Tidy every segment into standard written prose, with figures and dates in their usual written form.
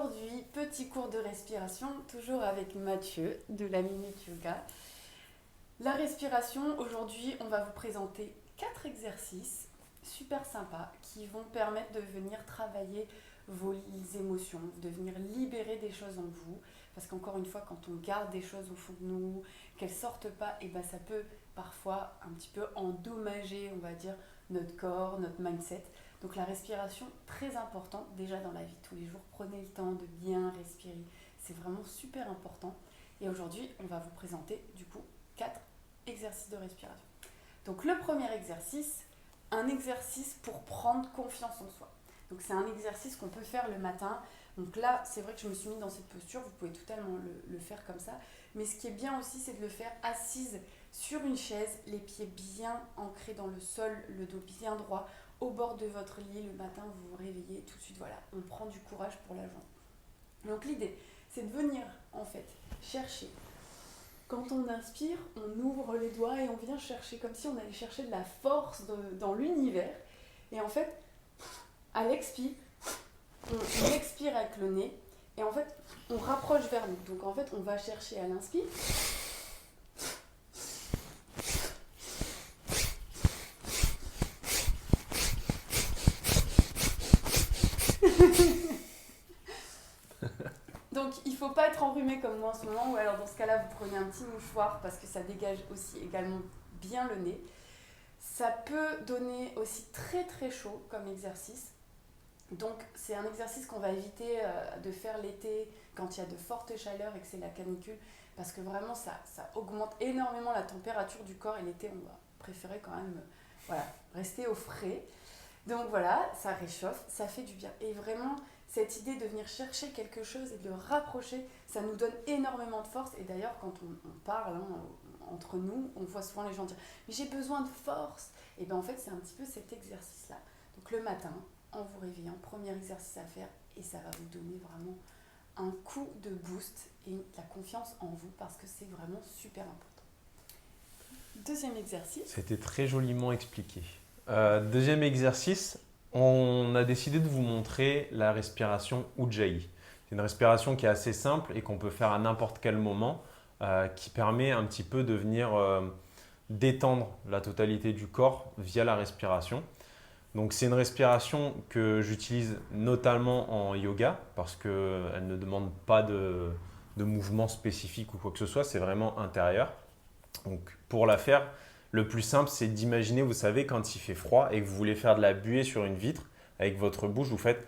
aujourd'hui, petit cours de respiration, toujours avec Mathieu de la Minute Yoga. La respiration, aujourd'hui, on va vous présenter 4 exercices super sympas qui vont permettre de venir travailler vos émotions, de venir libérer des choses en vous. Parce qu'encore une fois, quand on garde des choses au fond de nous, qu'elles ne sortent pas, et ben ça peut parfois un petit peu endommager, on va dire, notre corps, notre mindset. Donc la respiration, très importante déjà dans la vie de tous les jours. Prenez le temps de bien respirer. C'est vraiment super important. Et aujourd'hui, on va vous présenter du coup 4 exercices de respiration. Donc le premier exercice, un exercice pour prendre confiance en soi. Donc c'est un exercice qu'on peut faire le matin. Donc là, c'est vrai que je me suis mis dans cette posture, vous pouvez totalement le faire comme ça. Mais ce qui est bien aussi, c'est de le faire assise sur une chaise, les pieds bien ancrés dans le sol, le dos bien droit, au bord de votre lit. Le matin, vous vous réveillez, tout de suite, voilà, on prend du courage pour la journée. Donc l'idée, c'est de venir en fait chercher. Quand on inspire, on ouvre les doigts et on vient chercher, comme si on allait chercher de la force dans l'univers. Et en fait, à l'expire, on expire avec le nez et en fait, on rapproche vers nous. Donc en fait, on va chercher à l'inspire. Donc il ne faut pas être enrhumé comme moi en ce moment, ou alors dans ce cas-là, vous prenez un petit mouchoir parce que ça dégage aussi également bien le nez. Ça peut donner aussi très très chaud comme exercice. Donc c'est un exercice qu'on va éviter de faire l'été quand il y a de fortes chaleurs et que c'est la canicule, parce que vraiment ça augmente énormément la température du corps et l'été on va préférer quand même rester au frais. Donc voilà, ça réchauffe, ça fait du bien. Et vraiment, cette idée de venir chercher quelque chose et de le rapprocher, ça nous donne énormément de force. Et d'ailleurs, quand on parle entre nous, on voit souvent les gens dire « mais j'ai besoin de force ». Et bien en fait, c'est un petit peu cet exercice-là. Donc le matin, en vous réveillant, premier exercice à faire, et ça va vous donner vraiment un coup de boost et de la confiance en vous, parce que c'est vraiment super important. Deuxième exercice. C'était très joliment expliqué. Deuxième exercice, on a décidé de vous montrer la respiration Ujjayi. C'est une respiration qui est assez simple et qu'on peut faire à n'importe quel moment, qui permet un petit peu de venir détendre la totalité du corps via la respiration. Donc c'est une respiration que j'utilise notamment en yoga parce qu'elle ne demande pas de mouvement spécifique ou quoi que ce soit, c'est vraiment intérieur. Donc pour la faire, le plus simple, c'est d'imaginer, vous savez, quand il fait froid et que vous voulez faire de la buée sur une vitre, avec votre bouche, vous faites…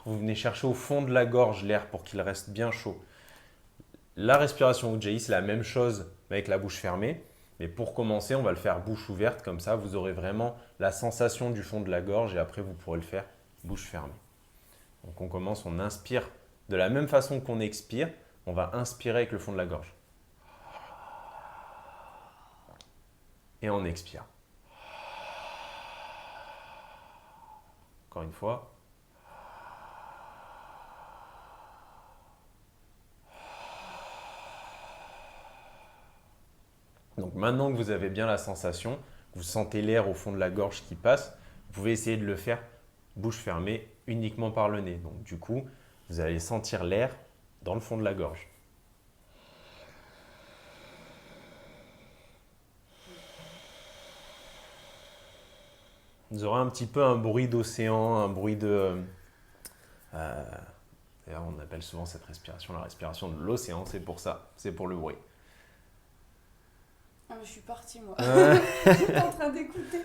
Vous venez chercher au fond de la gorge l'air pour qu'il reste bien chaud. La respiration Ujjayi, c'est la même chose avec la bouche fermée. Mais pour commencer, on va le faire bouche ouverte, comme ça, vous aurez vraiment la sensation du fond de la gorge et après, vous pourrez le faire bouche fermée. Donc on commence, on inspire de la même façon qu'on expire, on va inspirer avec le fond de la gorge. Et on expire. Encore une fois. Donc maintenant que vous avez bien la sensation, vous sentez l'air au fond de la gorge qui passe, vous pouvez essayer de le faire bouche fermée uniquement par le nez. Donc du coup, vous allez sentir l'air dans le fond de la gorge. Vous aurez un petit peu un bruit d'océan, un bruit de… d'ailleurs, on appelle souvent cette respiration la respiration de l'océan, c'est pour ça, c'est pour le bruit. Ah mais je suis partie moi. Ouais. J'étais en train d'écouter.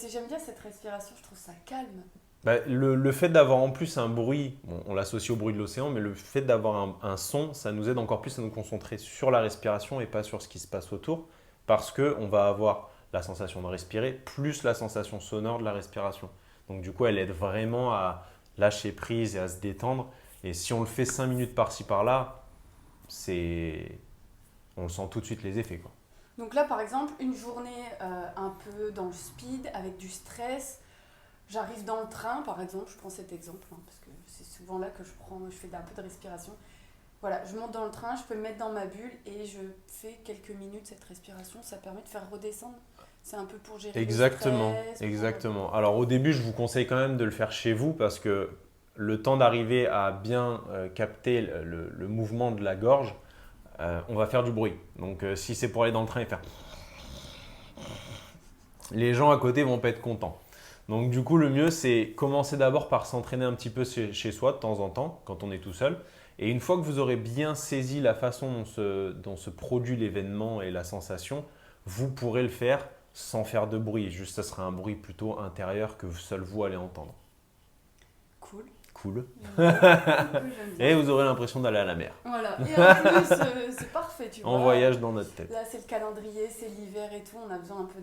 J'aime bien cette respiration, je trouve ça calme. Le fait d'avoir en plus un bruit, bon, on l'associe au bruit de l'océan, mais le fait d'avoir un son, ça nous aide encore plus à nous concentrer sur la respiration et pas sur ce qui se passe autour, parce qu'on va avoir la sensation de respirer plus la sensation sonore de la respiration. Donc du coup, elle aide vraiment à lâcher prise et à se détendre. Et si on le fait 5 minutes par-ci par-là, on le sent tout de suite les effets, quoi. Donc là par exemple, une journée un peu dans le speed, avec du stress, j'arrive dans le train par exemple, je prends cet exemple, parce que c'est souvent là que je fais un peu de respiration. Voilà, je monte dans le train, je peux me mettre dans ma bulle et je fais quelques minutes cette respiration, ça permet de faire redescendre. C'est un peu pour gérer Exactement, le stress. exactement. Alors au début, je vous conseille quand même de le faire chez vous parce que le temps d'arriver à bien capter le mouvement de la gorge, on va faire du bruit. Donc si c'est pour aller dans le train et faire… Les gens à côté vont pas être contents. Donc du coup, le mieux, c'est commencer d'abord par s'entraîner un petit peu chez soi de temps en temps, quand on est tout seul. Et une fois que vous aurez bien saisi la façon dont se produit l'événement et la sensation, vous pourrez le faire sans faire de bruit. Juste, ça sera un bruit plutôt intérieur que seul vous allez entendre. Cool. Cool. J'aime bien. Et vous aurez l'impression d'aller à la mer. Voilà. Et en plus, c'est parfait, tu vois. En voyage dans notre tête. Là, c'est le calendrier, c'est l'hiver et tout. On a besoin un peu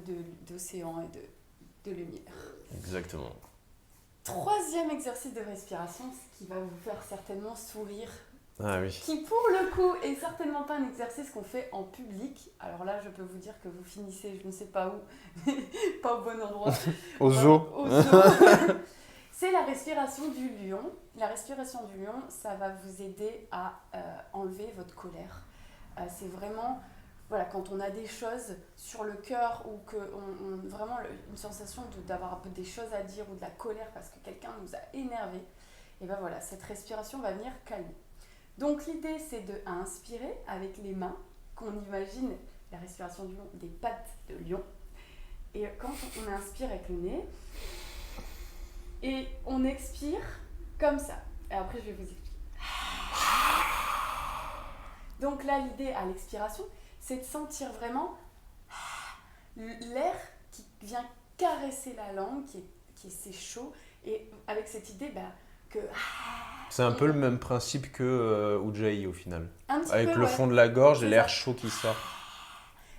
d'océan et de lumière. Exactement. Troisième exercice de respiration, ce qui va vous faire certainement sourire. Ah oui. Qui, pour le coup, est certainement pas un exercice qu'on fait en public. Alors là, je peux vous dire que vous finissez, je ne sais pas où, pas au bon endroit. Au zoo. Au zoo. C'est la respiration du lion. La respiration du lion, ça va vous aider à enlever votre colère. C'est vraiment, voilà, quand on a des choses sur le cœur ou que vraiment une sensation d'avoir un peu des choses à dire ou de la colère parce que quelqu'un nous a énervé, et ben voilà, cette respiration va venir calmer. Donc l'idée, c'est de inspirer avec les mains, qu'on imagine la respiration du lion, des pattes de lion. Et quand on inspire avec le nez, et on expire comme ça. Et après, je vais vous expliquer. Donc là, l'idée à l'expiration, c'est de sentir vraiment l'air qui vient caresser la langue, c'est chaud. Et avec cette idée que… C'est un peu le même principe que Ujjayi au final. Avec peu, le ouais. fond de la gorge et C'est l'air ça. chaud qui sort.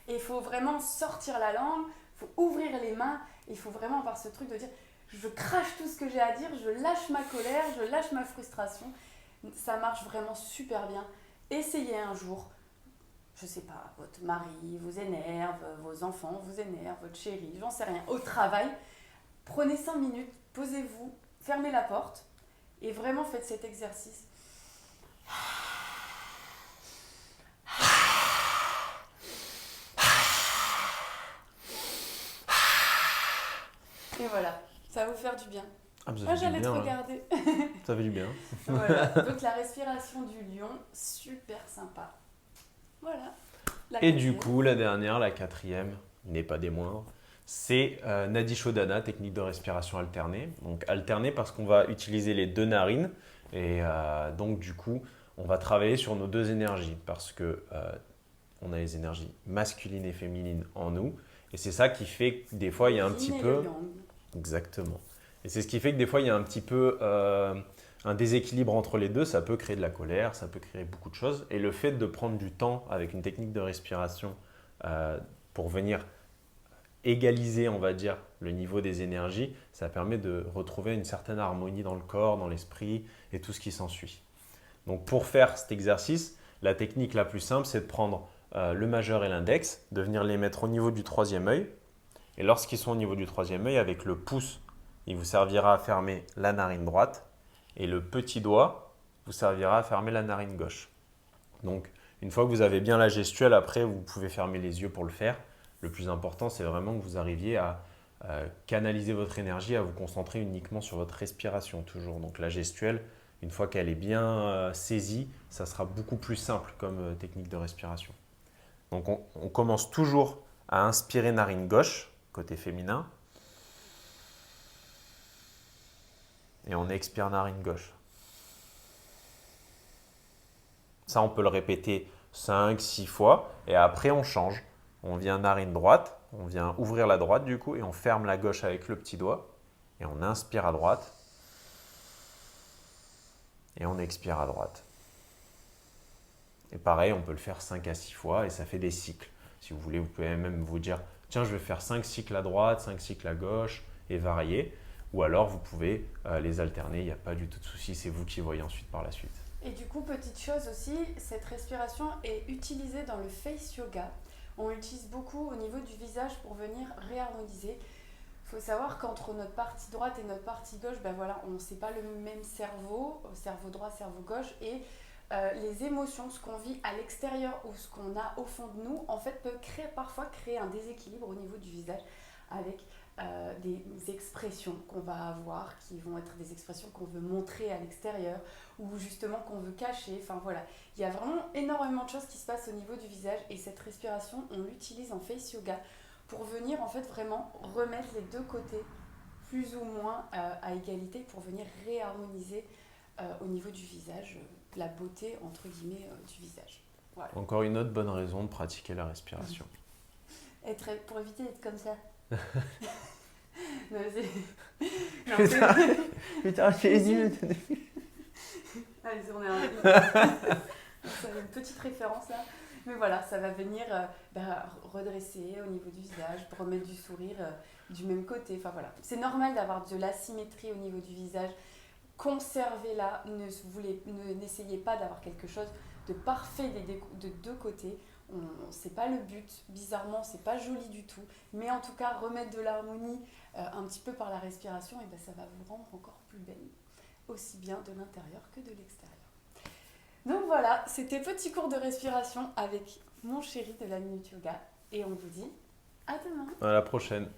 Et il faut vraiment sortir la langue, il faut ouvrir les mains, il faut vraiment avoir ce truc de dire je crache tout ce que j'ai à dire, je lâche ma colère, je lâche ma frustration. Ça marche vraiment super bien. Essayez un jour, je sais pas, votre mari vous énerve, vos enfants vous énervent, votre chérie, j'en sais rien, au travail. Prenez 5 minutes, posez-vous, fermez la porte et vraiment faites cet exercice. Et voilà, ça va vous faire du bien. Ah, ça Moi, fait du j'allais te bien, hein. regarder. Ça fait du bien. Voilà, donc la respiration du lion, super sympa. Voilà. La Et du quatrième. coup, la dernière, la quatrième, n'est pas des moindres, c'est Nadi Shodhana, technique de respiration alternée. Donc alternée parce qu'on va utiliser les deux narines. Et donc du coup, on va travailler sur nos deux énergies parce que on a les énergies masculines et féminines en nous. Et c'est ça qui fait que des fois, il y a un petit Yin et peu… le yang. Exactement. Et c'est ce qui fait que des fois, il y a un petit peu un déséquilibre entre les deux. Ça peut créer de la colère, ça peut créer beaucoup de choses. Et le fait de prendre du temps avec une technique de respiration pour venir égaliser, on va dire, le niveau des énergies, ça permet de retrouver une certaine harmonie dans le corps, dans l'esprit et tout ce qui s'ensuit. Donc pour faire cet exercice, la technique la plus simple, c'est de prendre le majeur et l'index, de venir les mettre au niveau du troisième œil. Et lorsqu'ils sont au niveau du troisième œil, avec le pouce, il vous servira à fermer la narine droite et le petit doigt vous servira à fermer la narine gauche. Donc, une fois que vous avez bien la gestuelle, après, vous pouvez fermer les yeux pour le faire. Le plus important, c'est vraiment que vous arriviez à canaliser votre énergie, à vous concentrer uniquement sur votre respiration toujours. Donc, la gestuelle, une fois qu'elle est bien saisie, ça sera beaucoup plus simple comme technique de respiration. Donc, on commence toujours à inspirer narine gauche, côté féminin. Et on expire narine gauche. Ça, on peut le répéter 5-6 fois. Et après, on change. On vient narine droite. On vient ouvrir la droite du coup. Et on ferme la gauche avec le petit doigt. Et on inspire à droite. Et on expire à droite. Et pareil, on peut le faire 5 à 6 fois. Et ça fait des cycles. Si vous voulez, vous pouvez même vous dire tiens, je vais faire 5 cycles à droite, 5 cycles à gauche. Et varier. Ou alors, vous pouvez les alterner. Il n'y a pas du tout de souci. C'est vous qui voyez ensuite par la suite. Et du coup, petite chose aussi, cette respiration est utilisée dans le face yoga. On l'utilise beaucoup au niveau du visage pour venir réharmoniser. Il faut savoir qu'entre notre partie droite et notre partie gauche, ben voilà, on ne sait pas le même cerveau droit, cerveau gauche, et les émotions, ce qu'on vit à l'extérieur ou ce qu'on a au fond de nous, en fait, peut parfois créer un déséquilibre au niveau du visage avec des expressions qu'on va avoir, qui vont être des expressions qu'on veut montrer à l'extérieur ou justement qu'on veut cacher. Enfin voilà, il y a vraiment énormément de choses qui se passent au niveau du visage et cette respiration, on l'utilise en face yoga pour venir en fait vraiment remettre les deux côtés plus ou moins à égalité pour venir réharmoniser au niveau du visage, la beauté entre guillemets du visage. Voilà. Encore une autre bonne raison de pratiquer la respiration. Pour éviter d'être comme ça. Non, Putain, j'ai dit. Allez, on est une petite référence là. Mais voilà, ça va venir redresser au niveau du visage, remettre du sourire du même côté. Enfin voilà, c'est normal d'avoir de l'asymétrie au niveau du visage. Conservez-la, n'essayez pas d'avoir quelque chose de parfait de deux côtés. C'est pas le but, bizarrement, c'est pas joli du tout. Mais en tout cas, remettre de l'harmonie un petit peu par la respiration, et ça va vous rendre encore plus belle, aussi bien de l'intérieur que de l'extérieur. Donc voilà, c'était petit cours de respiration avec mon chéri de la Minute Yoga. Et on vous dit à demain. À la prochaine.